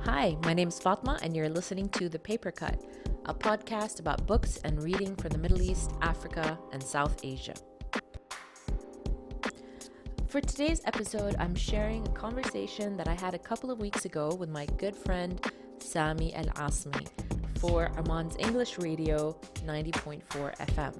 Hi, my name's Fatma, and you're listening to The Paper Cut, a podcast about books and reading from the Middle East, Africa, and South Asia. For today's episode, I'm sharing a conversation that I had a couple of weeks ago with my good friend Sami Al Asmi for Oman's English Radio 90.4 FM.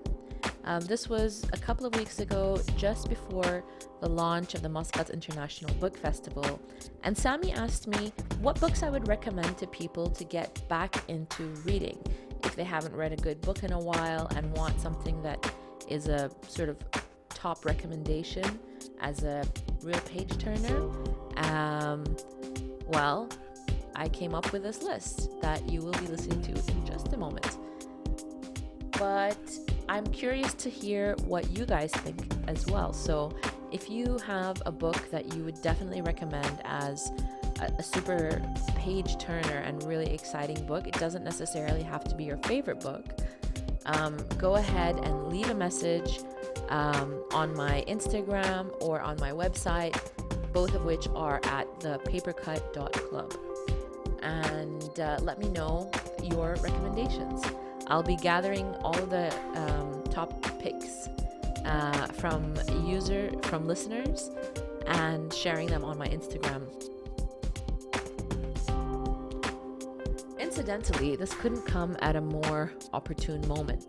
This was a couple of weeks ago, just before the launch of the Muscat International Book Festival, and Sami asked me what books I would recommend to people to get back into reading if they haven't read a good book in a while and want something that is a sort of top recommendation as a real page turner. Well, I came up with this list that you will be listening to in just a moment. But I'm curious to hear what you guys think as well. So if you have a book that you would definitely recommend as a super page turner and really exciting book, it doesn't necessarily have to be your favorite book. Go ahead and leave a message on my Instagram or on my website, both of which are at thepapercut.club. And let me know your recommendations. I'll be gathering all of the top picks from listeners and sharing them on my Instagram. Incidentally, this couldn't come at a more opportune moment.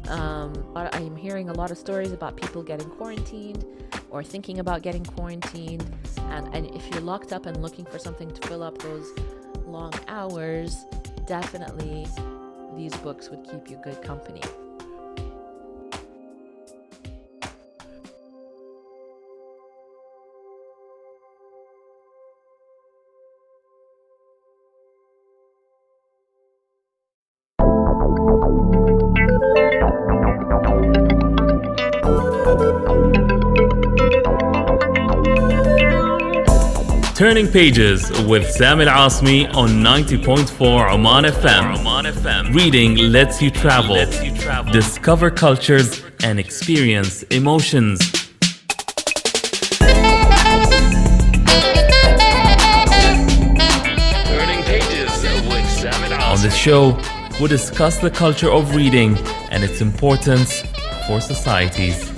I'm hearing a lot of stories about people getting quarantined or thinking about getting quarantined, and if you're locked up and looking for something to fill up those long hours, definitely these books would keep you good company. Turning Pages with Sami Al Asmi on 90.4 Oman FM. Reading lets you travel, discover cultures, and experience emotions. Turning Pages with Sami Al Asmi. On this show, we discuss the culture of reading and its importance for societies.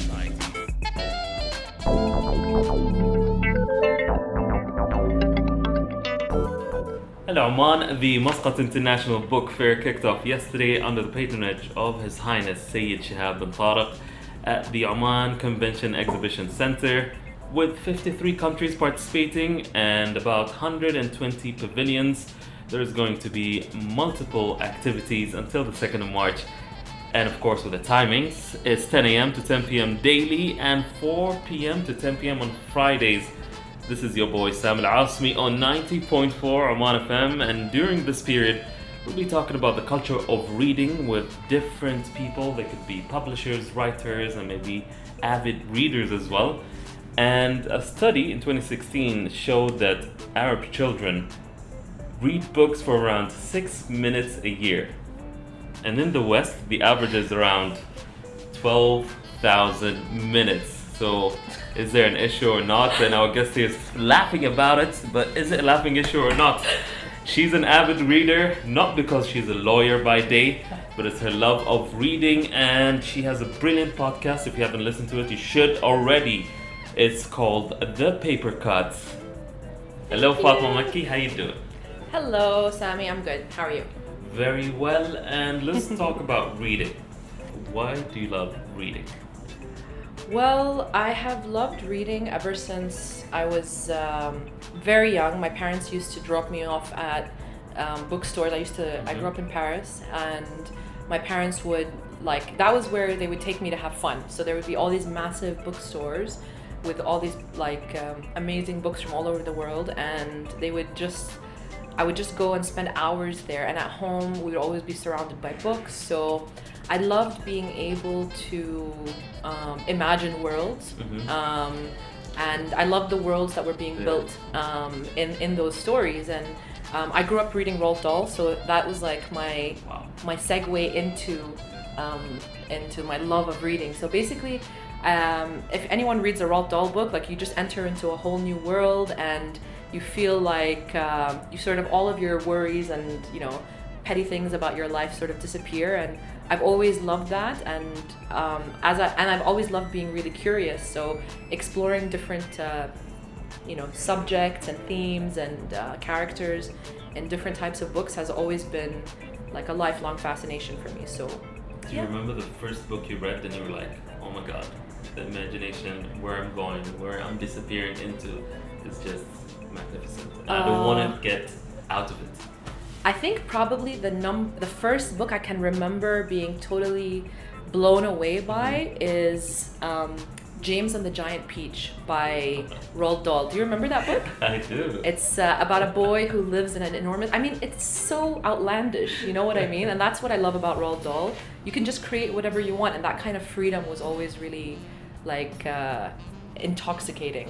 Hello Oman, the Muscat International Book Fair kicked off yesterday under the patronage of His Highness Sayyid Shihab bin Tariq at the Oman Convention Exhibition Center, with 53 countries participating and about 120 pavilions. There's going to be multiple activities until the 2nd of March. And of course with the timings, it's 10 a.m. to 10 p.m. daily and 4 p.m. to 10 p.m. on Fridays. This is your boy Sami Al Asmi on 90.4 Oman FM, and during this period we'll be talking about the culture of reading with different people. They could be publishers, writers, and maybe avid readers as well. And a study in 2016 showed that Arab children read books for around 6 minutes a year. And in the West, the average is around 12,000 minutes. So is there an issue or not? And our guest here is laughing about it, but is it a laughing issue or not? She's an avid reader, not because she's a lawyer by day, but it's her love of reading, and she has a brilliant podcast. If you haven't listened to it, you should already. It's called The Paper Cut. Hello Fatma Makki, how you doing? Hello, Sami, I'm good. How are you? Very well, and let's talk about reading. Why do you love reading? Well, I have loved reading ever since I was very young. My parents used to drop me off at bookstores. I grew up in Paris, and my parents would, that was where they would take me to have fun. So there would be all these massive bookstores with all these amazing books from all over the world, and I would just go and spend hours there. And at home, we would always be surrounded by books. So I loved being able to imagine worlds, and I loved the worlds that were being built in those stories. And I grew up reading Roald Dahl, so that was like my segue into my love of reading. So basically, If anyone reads a Roald Dahl book, like you just enter into a whole new world, and you feel like you sort of all of your worries and petty things about your life sort of disappear. And I've always loved that, and I've always loved being really curious. So exploring different subjects and themes and characters in different types of books has always been like a lifelong fascination for me. So do you remember the first book you read and you were like, oh my god, the imagination, where I'm going, where I'm disappearing into is just magnificent. I don't want to get out of it. I think probably the first book I can remember being totally blown away by is James and the Giant Peach by Roald Dahl. Do you remember that book? I do. It's about a boy who lives in an enormous... I mean, it's so outlandish, you know what I mean? And that's what I love about Roald Dahl. You can just create whatever you want, and that kind of freedom was always really, like, intoxicating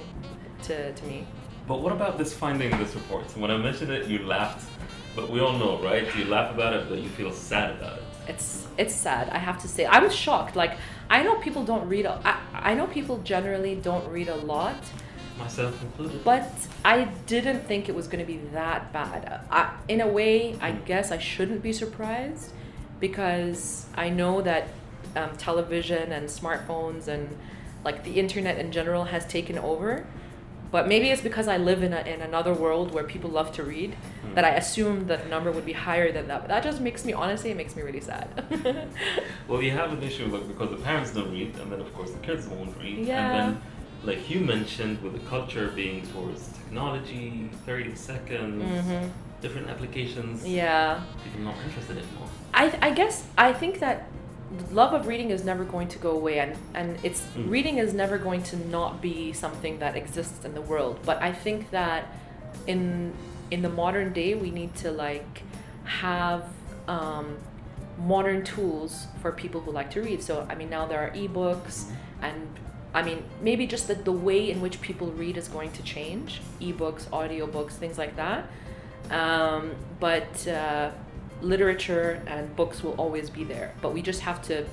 to me. But what about finding this report? When I mentioned it, you laughed. But we all know, right? You laugh about it, but you feel sad about it. It's sad, I have to say. I was shocked. Like, I know people don't read. I know people generally don't read a lot, myself included. But I didn't think it was going to be that bad. In a way, I guess I shouldn't be surprised, because I know that television and smartphones and like the internet in general has taken over. But maybe it's because I live in another world where people love to read that I assumed that the number would be higher than that. But that just makes me, honestly, it makes me really sad. Well, you have an issue because the parents don't read, and then of course the kids won't read. Yeah. And then, like you mentioned, with the culture being towards technology, 30 seconds, different applications. Yeah. People are not interested anymore. I think that love of reading is never going to go away, and it's reading is never going to not be something that exists in the world. But I think that in the modern day we need to like have modern tools for people who like to read. So I mean, now there are ebooks, and I mean maybe just the way in which people read is going to change. Ebooks, audiobooks, things like that. But literature and books will always be there, but we just have to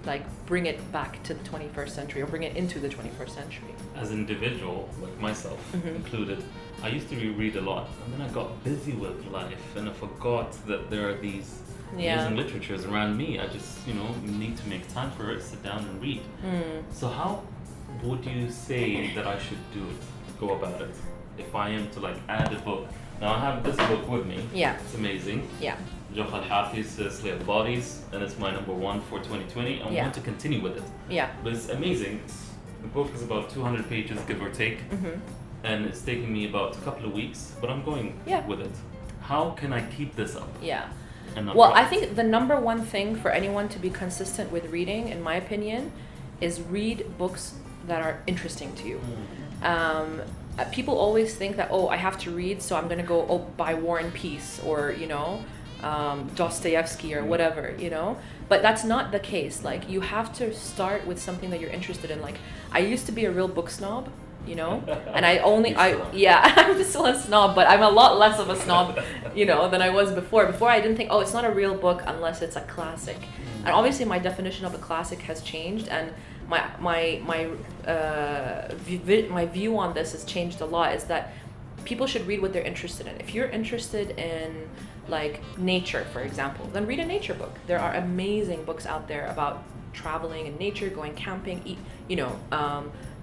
like bring it back to the 21st century, or bring it into the 21st century. As an individual, like myself included, I used to read a lot, and then I got busy with life and I forgot that there are these amazing literatures around me. I just need to make time for it, sit down and read. So how would you say that I should go about it if I am to like add a book? Now I have this book with me. Yeah. It's amazing. Yeah. Joch Al-Hafiz's Slay of Bodies, and it's my number one for 2020. I want to continue with it. Yeah. But it's amazing. The book is about 200 pages, give or take. And it's taking me about a couple of weeks, but I'm going with it. How can I keep this up? Yeah. Well, I think the number one thing for anyone to be consistent with reading, in my opinion, is read books that are interesting to you. People always think that, I have to read, so I'm going to go buy War and Peace, or, Dostoevsky or whatever, But that's not the case. Like, you have to start with something that you're interested in. Like, I used to be a real book snob, and I'm still a snob, but I'm a lot less of a snob, than I was before. Before, I didn't think, it's not a real book unless it's a classic. And obviously my definition of a classic has changed, and my view on this has changed a lot. Is that people should read what they're interested in. If you're interested in like nature, for example, then read a nature book. There are amazing books out there about traveling in nature, going camping,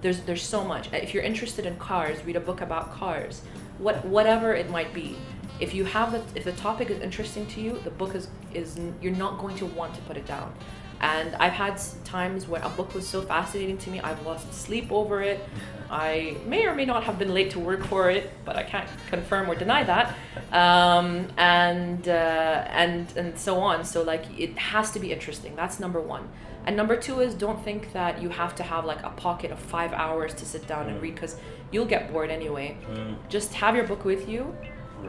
there's so much. If you're interested in cars, read a book about cars. Whatever it might be. If the topic is interesting to you, the book is you're not going to want to put it down. And I've had times when a book was so fascinating to me, I've lost sleep over it. I may or may not have been late to work for it, but I can't confirm or deny that. And so on. So like, it has to be interesting. That's number one. And number two is, don't think that you have to have like a pocket of 5 hours to sit down and read, because you'll get bored anyway. Just have your book with you.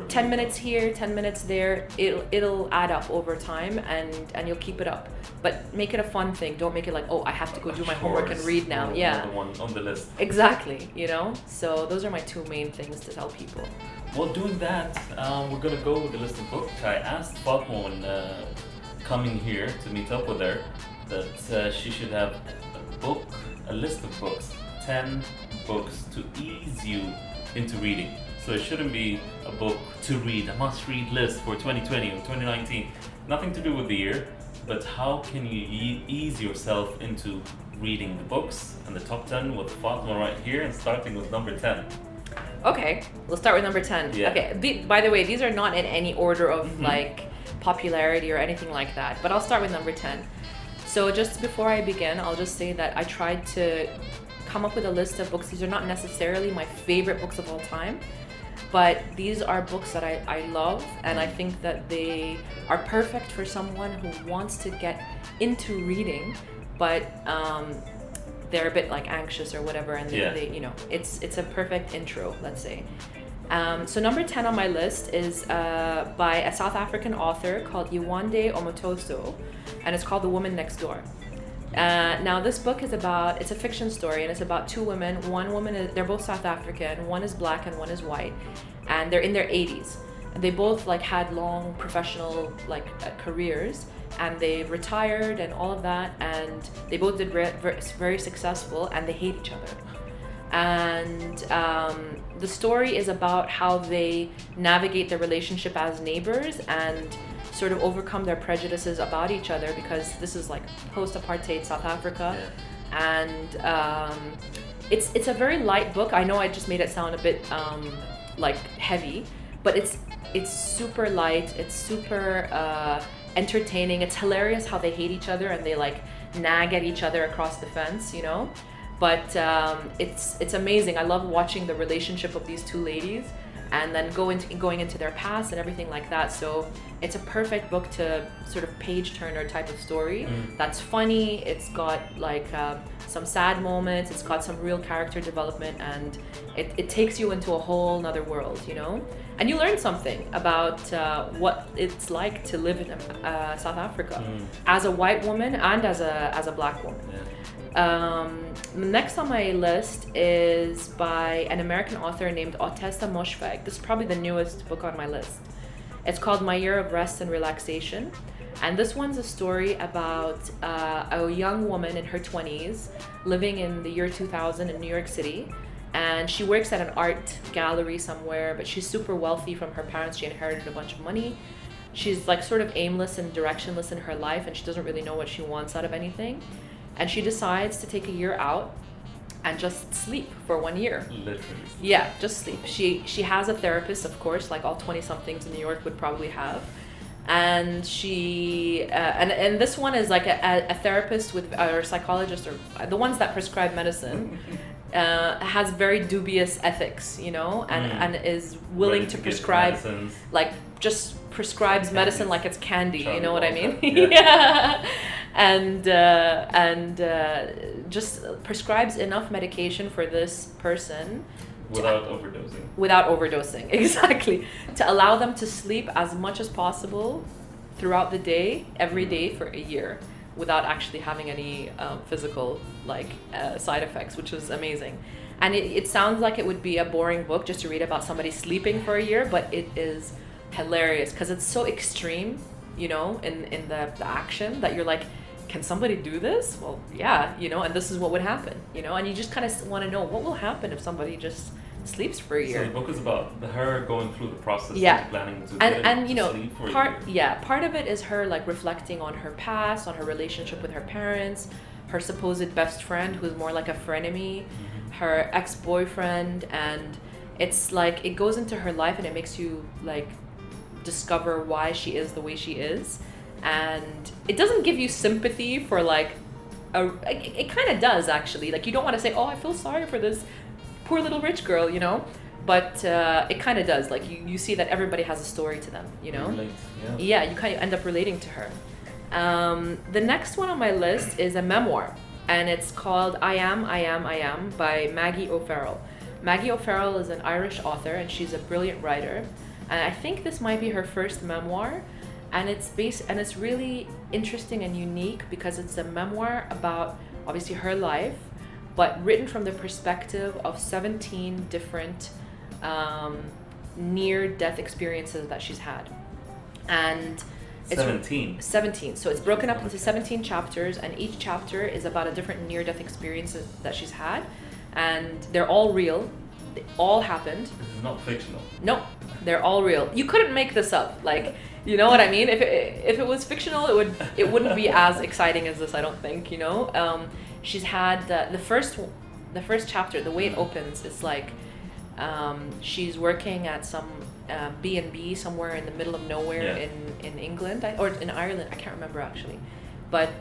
10 minutes here, 10 minutes there, it'll add up over time, and you'll keep it up. But make it a fun thing. Don't make it like, I have to go do my homework and read now. The one on the list. Exactly, So those are my two main things to tell people. Well, doing that, we're going to go with the list of books. I asked Fatma when coming here to meet up with her that she should have a list of books, 10 books to ease you into reading. So it shouldn't be a book to read, a must-read list for 2020 or 2019. Nothing to do with the year, but how can you ease yourself into reading the books? And the top 10 with Fatma right here, and starting with number 10. Okay, we'll start with number 10. Yeah. Okay, by the way, these are not in any order of like popularity or anything like that, but I'll start with number 10. So just before I begin, I'll just say that I tried to come up with a list of books. These are not necessarily my favorite books of all time, but these are books that I love, and I think that they are perfect for someone who wants to get into reading, but they're a bit like anxious or whatever, and they you know, it's a perfect intro, let's say. So number 10 on my list is by a South African author called Yewande Omotoso, and it's called The Woman Next Door. Now this book is about, it's a fiction story, and it's about two women. One woman is, they're both South African, one is black and one is white, and they're in their 80s. They both like had long professional like careers, and they retired and all of that, and they both did very successful, and they hate each other. And the story is about how they navigate their relationship as neighbors and sort of overcome their prejudices about each other, because this is like post-apartheid South Africa. And it's a very light book. I know I just made it sound a bit like heavy, but it's super light, it's super entertaining. It's hilarious how they hate each other and they like nag at each other across the fence, you know. But it's amazing. I love watching the relationship of these two ladies, and then going into their past and everything like that. So it's a perfect book to sort of page turner type of story. That's funny. It's got like some sad moments. It's got some real character development, and it takes you into a whole nother world, you know. And you learn something about what it's like to live in South Africa as a white woman and as a black woman. Next on my list is by an American author named Otessa Moshfegh. This is probably the newest book on my list. It's called My Year of Rest and Relaxation. And this one's a story about a young woman in her 20s living in the year 2000 in New York City. And she works at an art gallery somewhere, but she's super wealthy from her parents. She inherited a bunch of money. She's like sort of aimless and directionless in her life, and she doesn't really know what she wants out of anything. And she decides to take a year out and just sleep for 1 year. Literally. Yeah, just sleep. She has a therapist, of course, like all 20-somethings in New York would probably have. And she and this one is like a therapist with or a psychologist, or the ones that prescribe medicine. Has very dubious ethics, you know, and is willing to prescribe, like just prescribes medicine like it's candy, you know what I mean? Yeah. And just prescribes enough medication for this person without overdosing, exactly, to allow them to sleep as much as possible throughout the day, every day for a year, without actually having any physical like side effects, which is amazing. And it sounds like it would be a boring book just to read about somebody sleeping for a year, but it is hilarious because it's so extreme, you know, in the action, that you're like, can somebody do this? Well, yeah, you know, and this is what would happen, you know, and you just kind of want to know what will happen if somebody just sleeps for a year. So the book is about her going through the process of planning to and you know, sleep for part of it is her like reflecting on her past, on her relationship with her parents, her supposed best friend who's more like a frenemy, her ex-boyfriend, and it's like it goes into her life and it makes you like discover why she is the way she is. And it doesn't give you sympathy for like it kind of does actually, like you don't want to say, oh, I feel sorry for this poor little rich girl, you know, but it kind of does, like you see that everybody has a story to them, you know. Yeah, you kind of end up relating to her. The next one on my list is a memoir, and it's called I Am by Maggie O'Farrell. Maggie O'Farrell is an Irish author, and she's a brilliant writer, and I think this might be her first memoir. And it's really interesting and unique because it's a memoir about obviously her life, but written from the perspective of 17 different near-death experiences that she's had. And It's 17. 17. So it's broken up into 17 chapters, and each chapter is about a different near-death experience that she's had, and they're all real. They all happened. This is not fictional. No, they're all real. You couldn't make this up. Like, you know what I mean? If it was fictional, it wouldn't be as exciting as this. I don't think. You know, she's had the first chapter. The way it opens, it's like she's working at some B&B somewhere in the middle of nowhere in England or in Ireland. I can't remember actually, but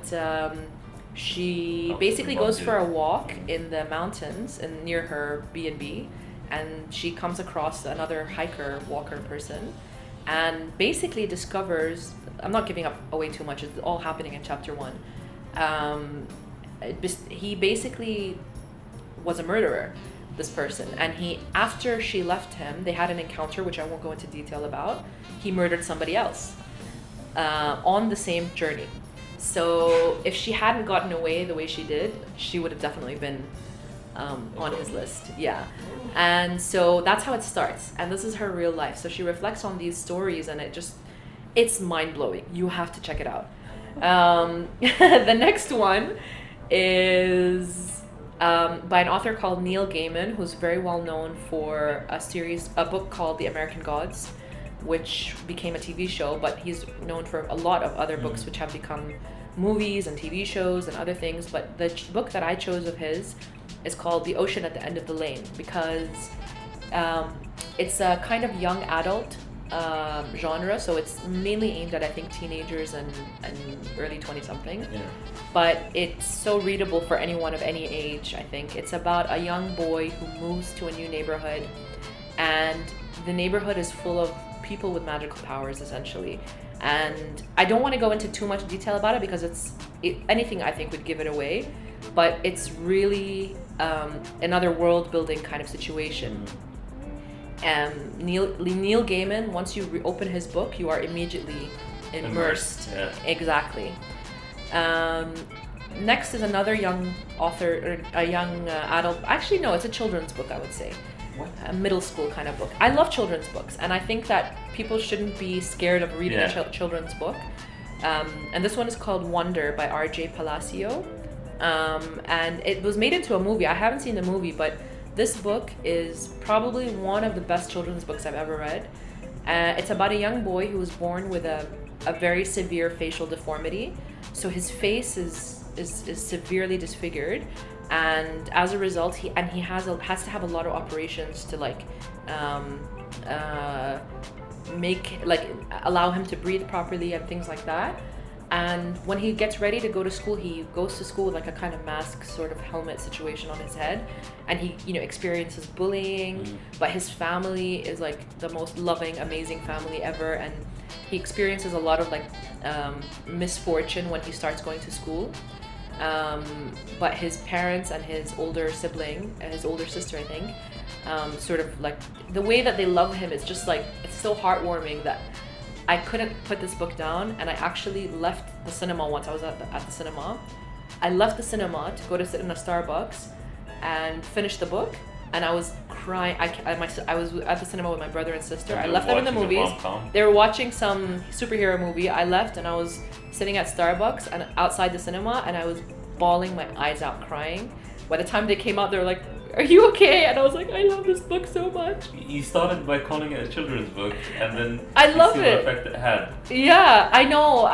she basically goes for a walk in the mountains and near her B&B, and she comes across another walker person, and basically discovers. I'm not giving away too much. It's all happening in chapter 1. He basically was a murderer, this person, and after she left him, they had an encounter which I won't go into detail about. He murdered somebody else on the same journey. So if she hadn't gotten away the way she did, she would have definitely been on his list. Yeah. And so that's how it starts, and this is her real life. So she reflects on these stories, and it's mind-blowing. You have to check it out. The next one is by an author called Neil Gaiman, who's very well known for a book called The American Gods, which became a TV show, but he's known for a lot of other books which have become movies and TV shows and other things. But the book that I chose of his is called The Ocean at the End of the Lane, because it's a kind of young adult genre, so it's mainly aimed at, I think, teenagers and early 20-something. Yeah. But it's so readable for anyone of any age, I think. It's about a young boy who moves to a new neighborhood, and the neighborhood is full of people with magical powers, essentially. And I don't want to go into too much detail about it because anything I think would give it away, but it's really another world-building kind of situation. Neil Gaiman, once you open his book, you are immediately immersed. Yeah. Exactly. Next is another young author, or a young adult. Actually, no, it's a children's book, I would say. What? A middle school kind of book. I love children's books, and I think that people shouldn't be scared of reading a children's book. And this one is called Wonder by R.J. Palacio. And it was made into a movie. I haven't seen the movie, but this book is probably one of the best children's books I've ever read. It's about a young boy who was born with a very severe facial deformity. So his face is severely disfigured, and as a result, he has to have a lot of operations to allow him to breathe properly and things like that. And when he gets ready to go to school, he goes to school with like a kind of mask sort of helmet situation on his head, and he experiences bullying, but his family is like the most loving, amazing family ever, and he experiences a lot of misfortune when he starts going to school. But his parents and his older sibling, his older sister, I think, sort of like the way that they love him is just like, it's so heartwarming that I couldn't put this book down. And I actually left the cinema once. I was at the cinema. I left the cinema to go to sit in a Starbucks and finish the book, and I was crying. I was at the cinema with my brother and sister. I left them in the movies. They were watching some superhero movie. I left, and I was sitting at Starbucks and outside the cinema, and I was bawling my eyes out, crying. By the time they came out, they were like, "Are you okay?" And I was like, "I love this book so much." You started by calling it a children's book, and then I love the effect it had. Yeah, I know.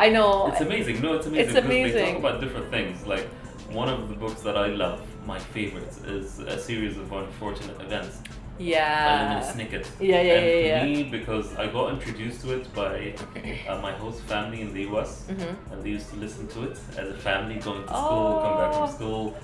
It's amazing. No, it's amazing. It's amazing. They talk about different things. Like, one of the books that I love, my favorites, is A Series of Unfortunate Events. Yeah. Snicket. Yeah. And for me, because I got introduced to it by my host family in the US, and they used to listen to it as a family, going to school, come back from school.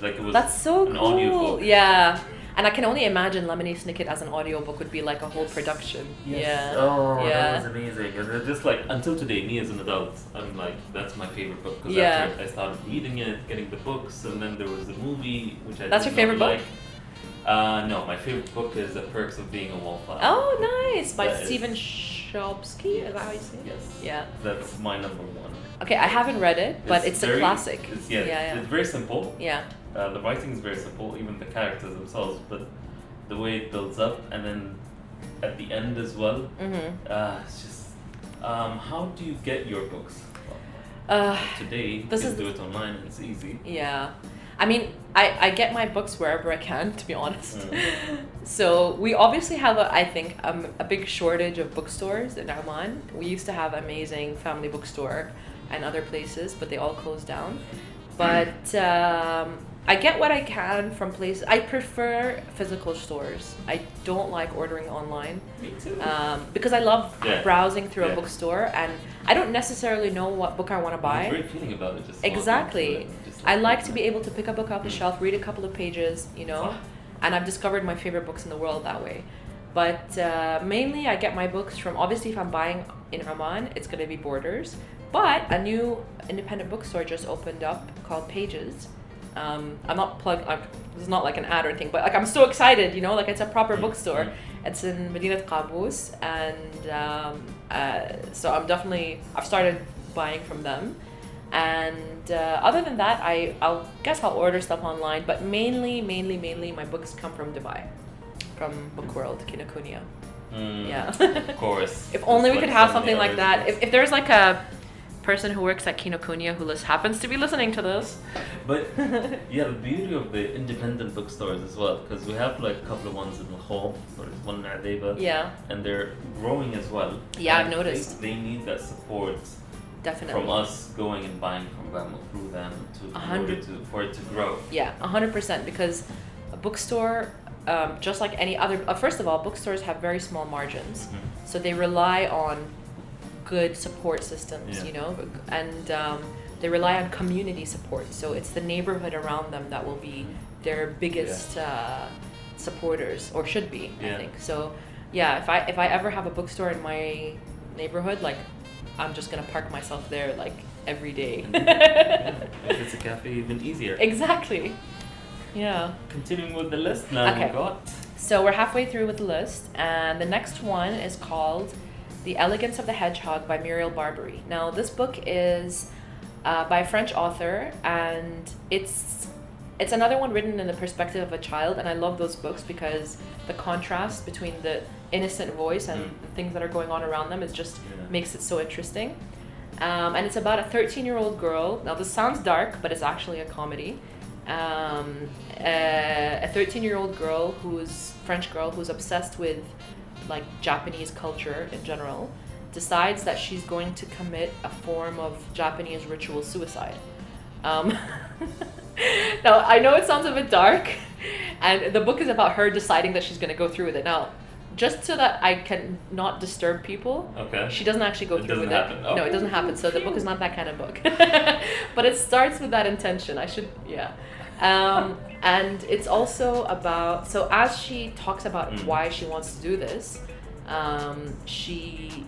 Like, it was That's so an cool. audiobook. Yeah. And I can only imagine Lemony Snicket as an audiobook would be like a whole production. Yes. Yeah. Oh, yeah. that was amazing. And just like, until today, me as an adult, I'm like, that's my favorite book. Because Yeah. after I started reading it, getting the books, and then there was the movie, which I That's did your favorite not book? like. No, my favorite book is The Perks of Being a Wallflower. Oh, nice. By That is- Stephen Chbosky. Is that how you say it? Yes. Yeah. That's my number one. Okay, I haven't read it, but it's a classic. It's very simple. Yeah. The writing is very simple, even the characters themselves, but the way it builds up, and then at the end as well, it's just How do you get your books? Today, you can do it online, it's easy. Yeah. I mean, I get my books wherever I can, to be honest. So we obviously have, I think, a big shortage of bookstores in Oman. We used to have amazing family bookstore and other places, but they all closed down. But I get what I can from places. I prefer physical stores. I don't like ordering online. Me too. Because I love browsing through a bookstore, and I don't necessarily know what book I want to buy. There's a great feeling about it. Just exactly. I like to be able to pick a book off the shelf, read a couple of pages, you know, and I've discovered my favorite books in the world that way. But mainly I get my books from, obviously if I'm buying in Oman, it's going to be Borders. But a new independent bookstore just opened up called Pages. I'm not this is not like an ad or anything, but like I'm so excited, you know, like it's a proper bookstore. It's in Medinat Qaboos, and so I've started buying from them. And other than that, I'll order stuff online, but mainly my books come from Dubai, from Book World, Kinokuniya. Yeah. Of course. If only we could have something like that. If there's like a person who works at Kinokuniya who happens to be listening to this. But yeah, the beauty of the independent bookstores as well, because we have like a couple of ones in Lahore, there's one in Adeba, and they're growing as well. Yeah, and I've noticed. They need that support. Definitely. From us going and buying from them through them for it to grow. Yeah, 100%, because a bookstore, just like any other, first of all, bookstores have very small margins, so they rely on good support systems, you know, and they rely on community support. So it's the neighborhood around them that will be their biggest supporters, or should be, I think. So yeah, if I ever have a bookstore in my neighborhood, like I'm just gonna park myself there like every day. If it's a cafe, even easier. Exactly. Yeah. Continuing with the list now. Okay. We got. So we're halfway through with the list, and the next one is called The Elegance of the Hedgehog by Muriel Barbary. Now this book is by a French author, and it's another one written in the perspective of a child, and I love those books because the contrast between the innocent voice and the things that are going on around them is just makes it so interesting. And it's about a 13-year-old girl. Now this sounds dark, but it's actually a comedy. A 13-year-old girl French girl who's obsessed with like Japanese culture in general, decides that she's going to commit a form of Japanese ritual suicide. Now I know it sounds a bit dark, and the book is about her deciding that she's going to go through with it. Now, just so that I can not disturb people, she doesn't actually go through with it. Okay. No, it doesn't happen. So the book is not that kind of book. But it starts with that intention. And it's also about, so as she talks about why she wants to do this, she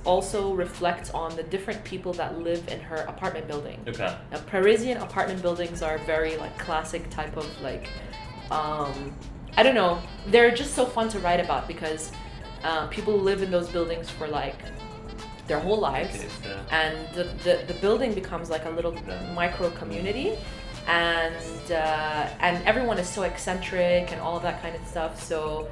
also reflects on the different people that live in her apartment building. Okay. Now, Parisian apartment buildings are very like classic type of like, I don't know, they're just so fun to write about because people live in those buildings for like their whole lives, and the building becomes like a little micro community, and everyone is so eccentric and all of that kind of stuff. So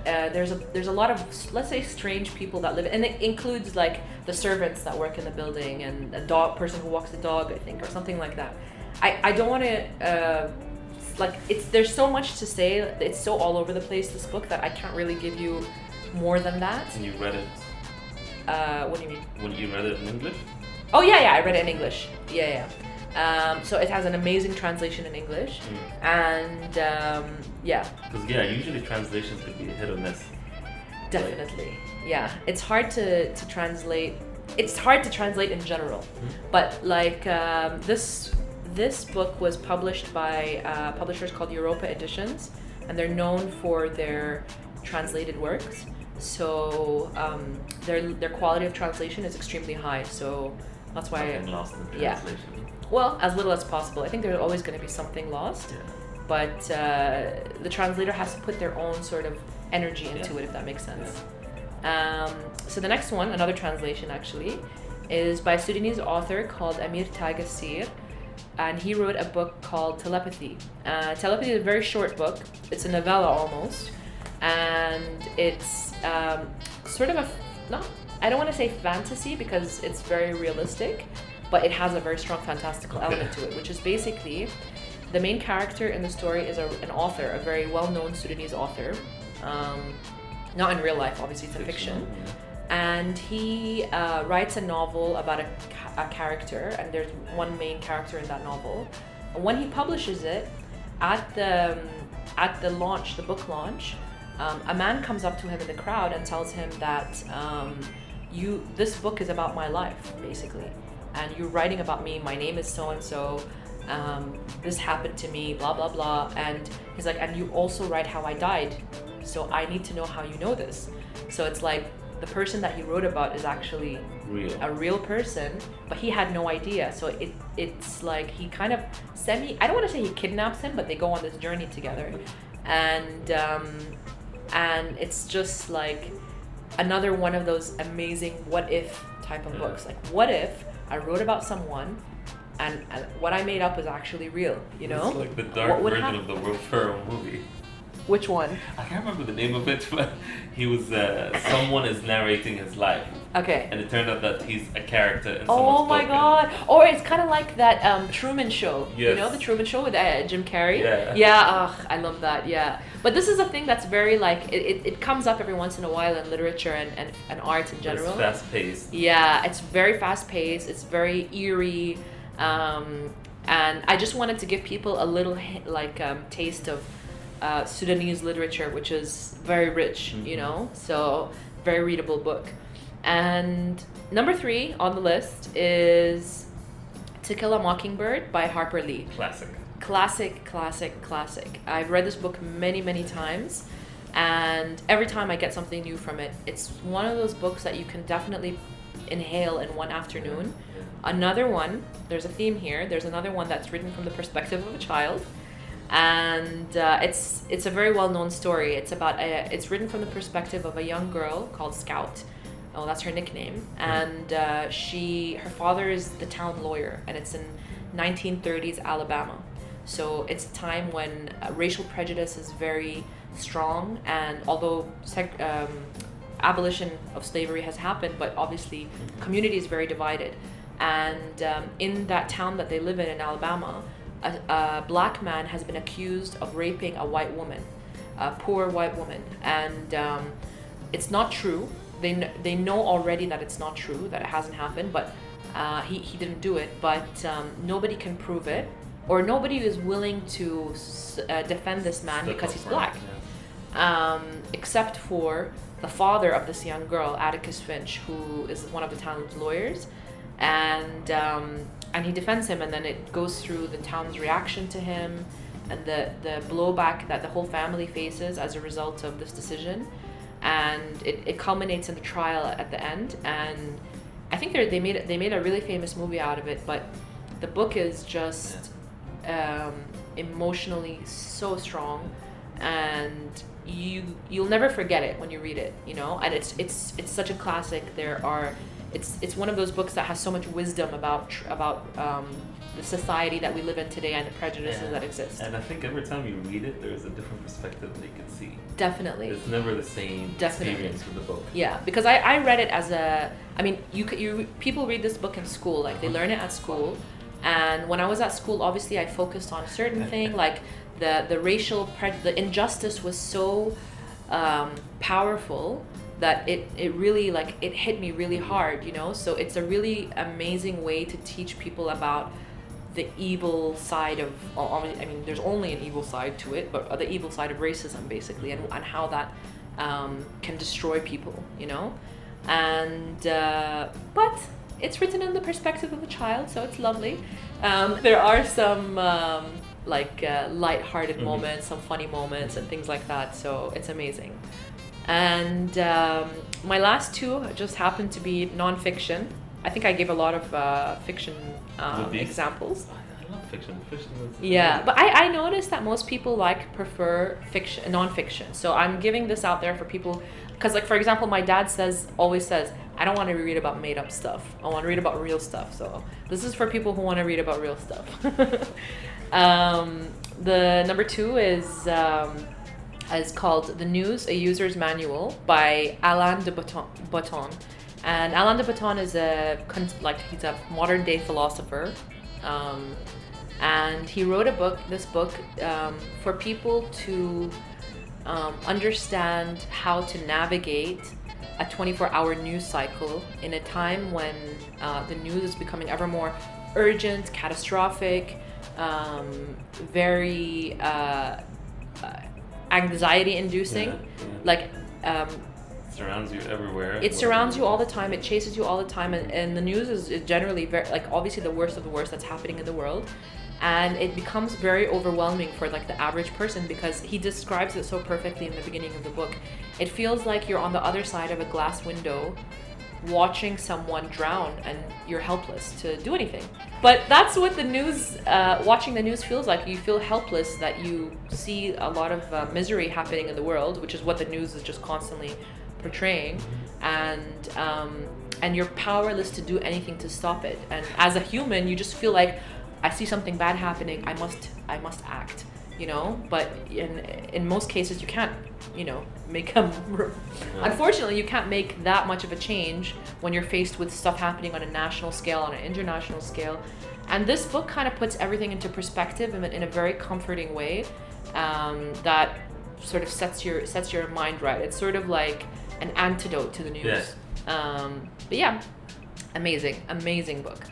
there's a lot of, let's say, strange people that live, and it includes like the servants that work in the building and a dog person who walks the dog, I think, or something like that. I don't want to there's so much to say. It's so all over the place, this book, that I can't really give you more than that. And you read it? What do you mean? When you read it in English? Oh yeah, I read it in English. Yeah. So it has an amazing translation in English, and Because usually translations could be hit or miss. Definitely, it's hard to translate. It's hard to translate in general, but like this book was published by publishers called Europa Editions, and they're known for their translated works. So their quality of translation is extremely high. So that's why Nothing lost in translation. Well, as little as possible. I think there's always going to be something lost, but the translator has to put their own sort of energy into it, if that makes sense. So the next one, another translation actually, is by a Sudanese author called Amir Tagassir, and he wrote a book called Telepathy. Telepathy is a very short book. It's a novella almost, and it's sort of I don't want to say fantasy because it's very realistic, but it has a very strong fantastical element to it, which is basically the main character in the story is an author, a very well-known Sudanese author. Not in real life, obviously, it's a fiction. And he writes a novel about a character, and there's one main character in that novel. And when he publishes it, at the launch, the book launch, a man comes up to him in the crowd and tells him that this book is about my life, basically, and you're writing about me. My name is so and so. This happened to me, blah blah blah. And he's like, and you also write how I died, so I need to know how you know this. So it's like the person that he wrote about is actually a real person, but he had no idea. So it's like he kind of I don't want to say he kidnaps him, but they go on this journey together, and it's just like another one of those amazing what if type of books. Like, what if I wrote about someone and what I made up is actually real, you know? It's like the dark version of the Will Ferrell movie. Which one? I can't remember the name of it, but he was someone is narrating his life. Okay. And it turned out that he's a character in someone's book. Oh my god! Or it's kind of like that Truman Show. Yes. You know the Truman Show with Jim Carrey? Yeah. Yeah, I love that, yeah. But this is a thing that's very like, it comes up every once in a while in literature and art in general. It's fast-paced. Yeah, it's very fast-paced, it's very eerie, and I just wanted to give people a little taste of Sudanese literature, which is very rich, you know, so very readable book. And number 3 on the list is To Kill a Mockingbird by Harper Lee. Classic. I've read this book many times, and every time I get something new from it. It's one of those books that you can definitely inhale in one afternoon. Another one, there's a theme here, there's another one that's written from the perspective of a child. And it's a very well-known story. It's written from the perspective of a young girl called Scout. Oh, that's her nickname. And her father is the town lawyer, and it's in 1930s Alabama. So it's a time when racial prejudice is very strong, and although abolition of slavery has happened, but obviously community is very divided. And in that town that they live in Alabama, a black man has been accused of raping a white woman, a poor white woman, and it's not true. They know already that it's not true, that it hasn't happened, but he didn't do it. But nobody can prove it, or nobody is willing to defend this man because he's black, except for the father of this young girl, Atticus Finch, who is one of the town's lawyers, and he defends him, and then it goes through the town's reaction to him and the blowback that the whole family faces as a result of this decision, and it culminates in the trial at the end. And I think they made a really famous movie out of it, but the book is just emotionally so strong, and you'll never forget it when you read it, you know. And it's such a classic. It's one of those books that has so much wisdom about the society that we live in today and the prejudices that exist. And I think every time you read it, there's a different perspective that you can see. Definitely. It's never the same experience with the book. Yeah, because I read it as people read this book in school, like they learn it at school. And when I was at school, obviously I focused on a certain thing, like the racial the injustice was so powerful that it really it hit me really hard, you know. So it's a really amazing way to teach people about the evil side of, I mean, there's only an evil side to it, but the evil side of racism, basically, and how that can destroy people, you know. And but it's written in the perspective of a child, so it's lovely. There are some light-hearted moments, some funny moments, and things like that, so it's amazing. And my last 2 just happen to be non-fiction. I think I gave a lot of fiction examples. I love fiction. Fiction is yeah, but I noticed that most people prefer fiction, non-fiction. So I'm giving this out there for people, because for example, my dad always says, I don't want to read about made up stuff. I want to read about real stuff. So this is for people who want to read about real stuff. The number 2 is called The News, A User's Manual by Alain de Botton. And Alain de Botton is he's a modern day philosopher, and he wrote this book for people to understand how to navigate a 24-hour news cycle in a time when the news is becoming ever more urgent, catastrophic, very anxiety-inducing. Surrounds you everywhere. It surrounds you all the time. It chases you all the time, and the news is generally very, obviously the worst of the worst that's happening in the world, and it becomes very overwhelming for the average person, because he describes it so perfectly in the beginning of the book. It feels like you're on the other side of a glass window watching someone drown, and you're helpless to do anything. But that's what the news, watching the news feels like. You feel helpless, that you see a lot of misery happening in the world, which is what the news is just constantly portraying, and you're powerless to do anything to stop it. And as a human, you just feel like, I see something bad happening, I must act, but in most cases you can't, make unfortunately you can't make that much of a change when you're faced with stuff happening on a national scale, on an international scale. And this book kind of puts everything into perspective in a very comforting way, that sort of sets your mind right. It's sort of like an antidote to the news. Yes. But yeah, amazing book.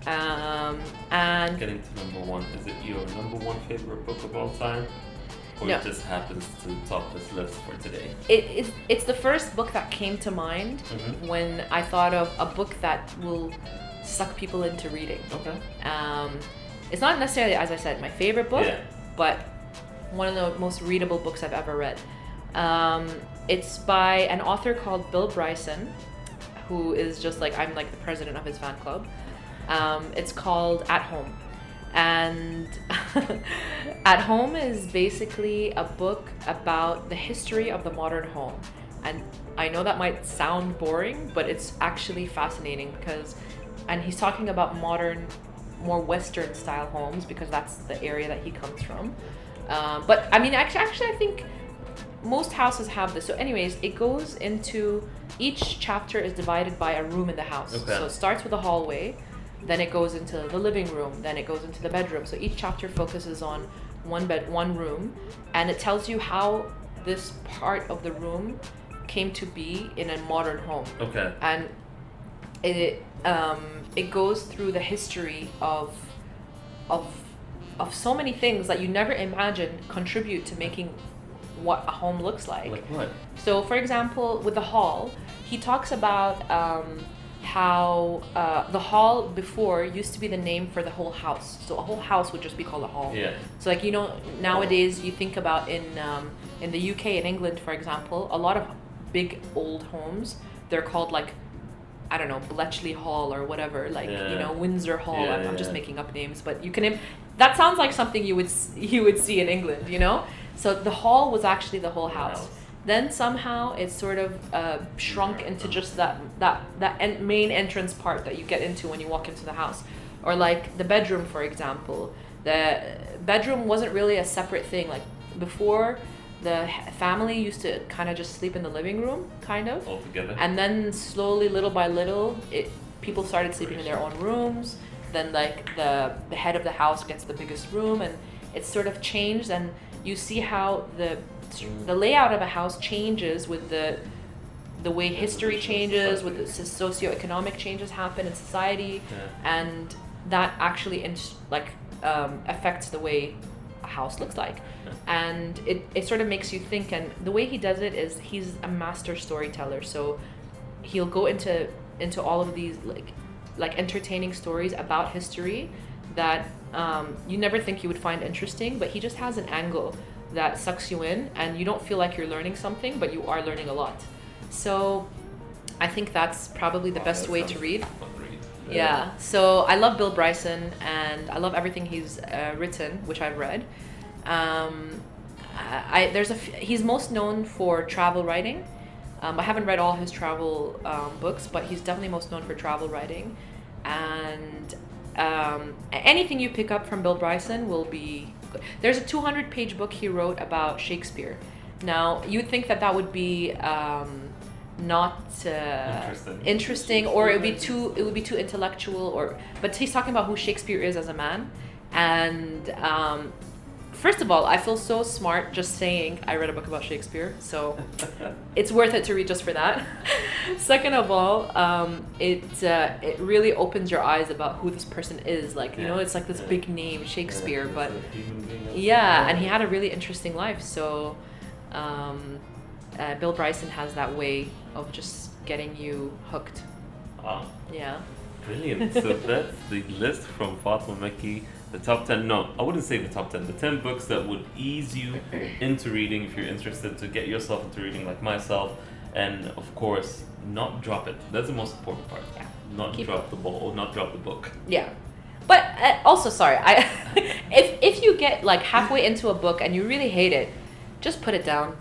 And getting to number one, is it your number one favorite book of all time? Or No. it just happens to top this list for today? It's the first book that came to mind when I thought of a book that will suck people into reading. Okay. It's not necessarily, as I said, my favorite book, Yeah. but one of the most readable books I've ever read. It's by an author called Bill Bryson, who is just I'm the president of his fan club. It's called At Home. And At Home is basically a book about the history of the modern home. And I know that might sound boring, but it's actually fascinating and he's talking about modern, more Western style homes, because that's the area that he comes from. But I mean, actually I think most houses have this. So anyways, it goes into, each chapter is divided by a room in the house. Okay. So it starts with a hallway, then it goes into the living room, then it goes into the bedroom. So each chapter focuses on one room, and it tells you how this part of the room came to be in a modern home. Okay. And it goes through the history of so many things that you never imagined contribute to making what a home looks like. Like what? So, for example, with the hall, he talks about how the hall before used to be the name for the whole house. So a whole house would just be called a hall. Yeah. So nowadays you think about in the UK, in England, for example, a lot of big old homes, they're called I don't know, Bletchley Hall or whatever, Windsor Hall. I'm just making up names, but you can. That sounds like something you would see in England, So the hall was actually the whole house. Then somehow it sort of shrunk into just that main entrance part that you get into when you walk into the house, or the bedroom, for example. The bedroom wasn't really a separate thing. Before, the family used to kind of just sleep in the living room, kind of. All together. And then slowly, little by little, people started sleeping in their own rooms. Then the head of the house gets the biggest room, and it's sort of changed. And you see how the layout of a house changes with the way history changes, with the socioeconomic changes happen in society, and that actually affects the way a house looks like. And it sort of makes you think, and the way he does it is he's a master storyteller. So he'll go into all of these entertaining stories about history that you never think you would find interesting, but he just has an angle that sucks you in, and you don't feel like you're learning something, but you are learning a lot. So I think that's probably the best way to read. Yeah. So I love Bill Bryson, and I love everything he's written, which I've read. He's most known for travel writing. I haven't read all his travel books, but he's definitely most known for travel writing. And anything you pick up from Bill Bryson will be good. There's a 200-page book he wrote about Shakespeare. Now, you'd think that would be not interesting, or it would be too intellectual, but he's talking about who Shakespeare is as a man. And first of all, I feel so smart just saying I read a book about Shakespeare, so it's worth it to read just for that. Second of all, it really opens your eyes about who this person is. Like, you know, it's like this big name, Shakespeare, but and he had a really interesting life. So Bill Bryson has that way of just getting you hooked. Yeah. Brilliant. So that's the list from Fatma Mekki. The top 10, no, I wouldn't say the top 10. The 10 books that would ease you into reading if you're interested to get yourself into reading like myself. And of course, not drop it. That's the most important part. Yeah. Not drop the ball, not drop the book. Yeah. But also, sorry, if you get like halfway into a book and you really hate it, just put it down.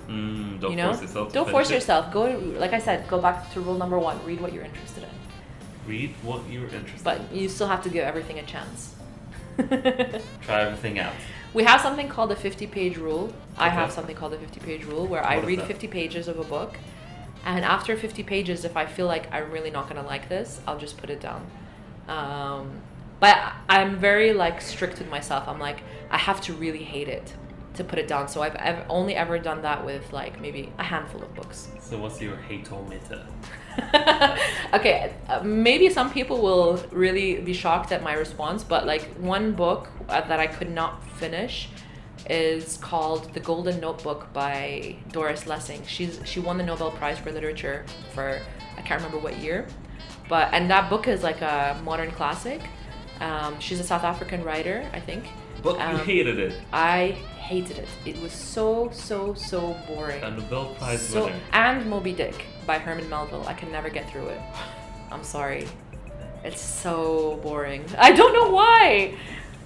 Don't force yourself. Don't force yourself. Go, like I said, go back to rule number 1. Read what you're interested in. Read what you're interested in. But you still have to give everything a chance. Try everything out. We have something called the 50-page rule. I have something called the 50-page rule where I read 50 pages of a book. And after 50 pages, if I feel like I'm really not going to like this, I'll just put it down. But I'm very like strict with myself. I'm like, I have to really hate it to put it down. So I've only ever done that with like maybe a handful of books. So what's your hate-o-meter? Okay, maybe some people will really be shocked at my response, but like one book that I could not finish is called The Golden Notebook by Doris Lessing. She won the Nobel Prize for Literature for, I can't remember what year, and that book is like a modern classic. She's a South African writer, I think. But you hated it. I hated it. It was so boring. A Nobel Prize winner. And Moby Dick by Herman Melville. I can never get through it. I'm sorry. It's so boring. I don't know why.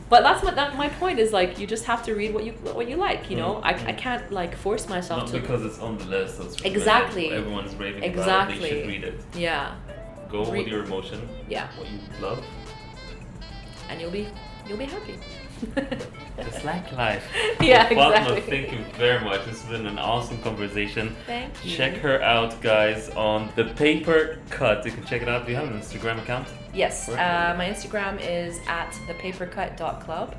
But that's my point is like you just have to read what you like, you know? I can't like force myself to. Not because it's on the list. Exactly. Everyone's raving about it. You should read it. Yeah. Go with your emotion. Yeah. What you love. And you'll be happy. It's like life. Yeah, Fatma, exactly. thank you very much. This has been an awesome conversation. Thank you. Check her out, guys, on The Paper Cut. You can check it out. Do you have an Instagram account? Yes. My Instagram is at thepapercut.club.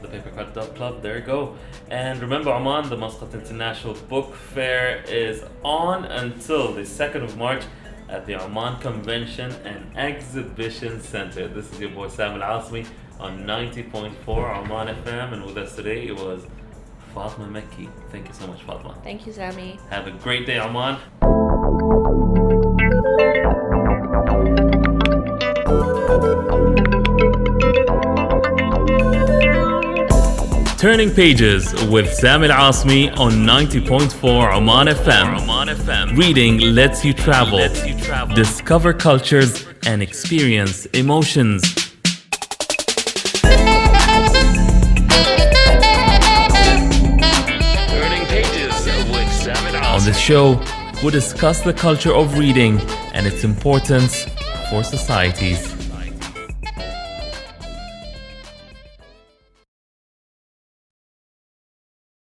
Thepapercut.club. There you go. And remember, Oman, the Muscat International Book Fair is on until the 2nd of March at the Oman Convention and Exhibition Center. This is your boy Sami Al Asmi on 90.4 Oman FM, and with us today it was Fatma Mekki. Thank you so much, Fatma. Thank you, Sami. Have a great day, Oman. Turning Pages with Sami Al Asmi on 90.4 Oman FM. Reading lets you travel, discover cultures, and experience emotions. Turning Pages with Sami Al Asmi. On this show, we discuss the culture of reading and its importance for societies.